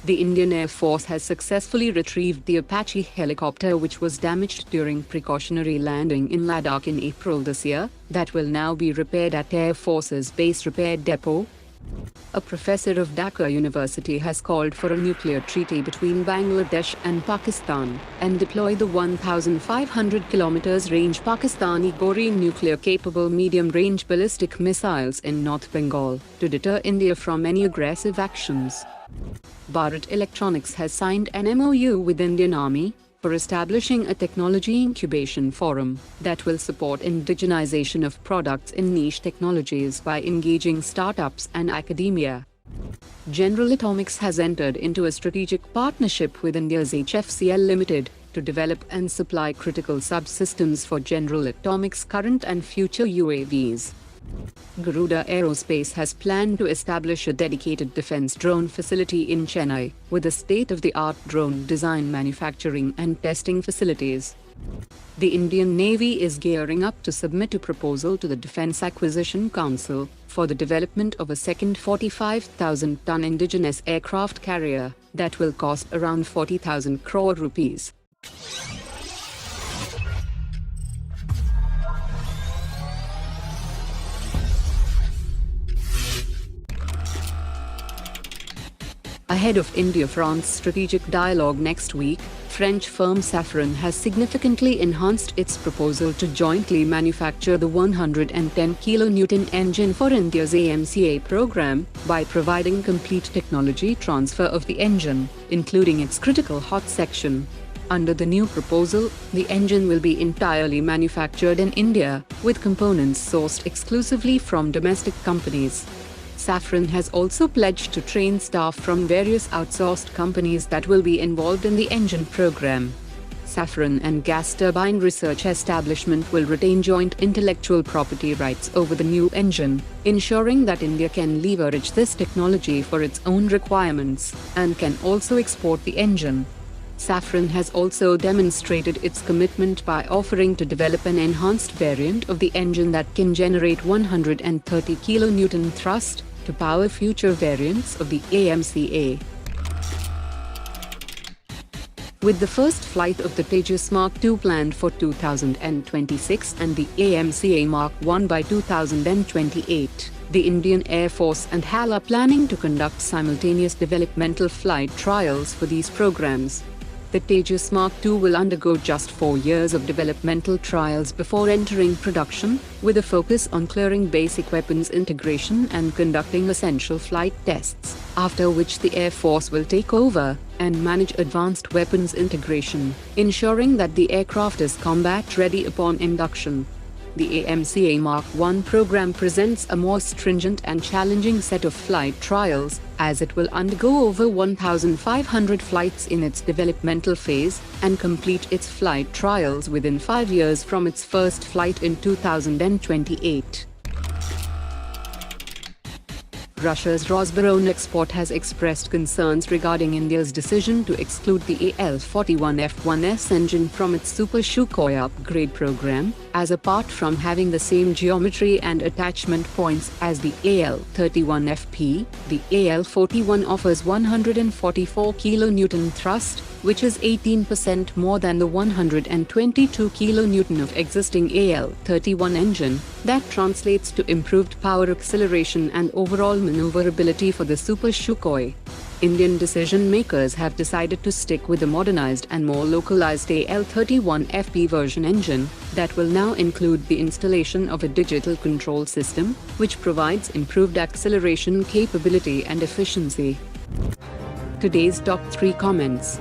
The Indian Air Force has successfully retrieved the Apache helicopter which was damaged during precautionary landing in Ladakh in April this year, that will now be repaired at Air Force's Base Repair Depot. A professor of Dhaka University has called for a nuclear treaty between Bangladesh and Pakistan, and deploy the 1,500 km range Pakistani Ghauri nuclear-capable medium-range ballistic missiles in North Bengal, to deter India from any aggressive actions. Bharat Electronics has signed an MOU with Indian Army for establishing a Technology Incubation Forum that will support indigenization of products in niche technologies by engaging startups and academia. General Atomics has entered into a strategic partnership with India's HFCL Limited to develop and supply critical subsystems for General Atomics' current and future UAVs. Garuda Aerospace has planned to establish a dedicated defense drone facility in Chennai, with a state-of-the-art drone design, manufacturing and testing facilities. The Indian Navy is gearing up to submit a proposal to the Defence Acquisition Council for the development of a second 45,000-ton indigenous aircraft carrier that will cost around 40,000 crore rupees. Ahead of India-France strategic dialogue next week, French firm Safran has significantly enhanced its proposal to jointly manufacture the 110 kN engine for India's AMCA program by providing complete technology transfer of the engine, including its critical hot section. Under the new proposal, the engine will be entirely manufactured in India, with components sourced exclusively from domestic companies. Safran has also pledged to train staff from various outsourced companies that will be involved in the engine program. Safran and Gas Turbine Research Establishment will retain joint intellectual property rights over the new engine, ensuring that India can leverage this technology for its own requirements, and can also export the engine. Safran has also demonstrated its commitment by offering to develop an enhanced variant of the engine that can generate 130 kN thrust, to power future variants of the AMCA. With the first flight of the Tejas Mark-II planned for 2026 and the AMCA Mark-1 by 2028, the Indian Air Force and HAL are planning to conduct simultaneous developmental flight trials for these programs. The Tejas Mark-II will undergo just 4 years of developmental trials before entering production, with a focus on clearing basic weapons integration and conducting essential flight tests, after which the Air Force will take over and manage advanced weapons integration, ensuring that the aircraft is combat-ready upon induction. The AMCA Mark-1 program presents a more stringent and challenging set of flight trials, as it will undergo over 1,500 flights in its developmental phase, and complete its flight trials within 5 years from its first flight in 2028. Russia's Rosaboronexport has expressed concerns regarding India's decision to exclude the AL-41F1S engine from its Super Sukhoi upgrade program, as apart from having the same geometry and attachment points as the AL-31FP, the AL-41 offers 144 kN thrust, which is 18% more than the 122 kN of existing AL-31 engine. That translates to improved power acceleration and overall maneuverability for the Super Sukhoi. Indian decision-makers have decided to stick with the modernized and more localized AL-31FP version engine that will now include the installation of a digital control system, which provides improved acceleration capability and efficiency. Today's top 3 comments.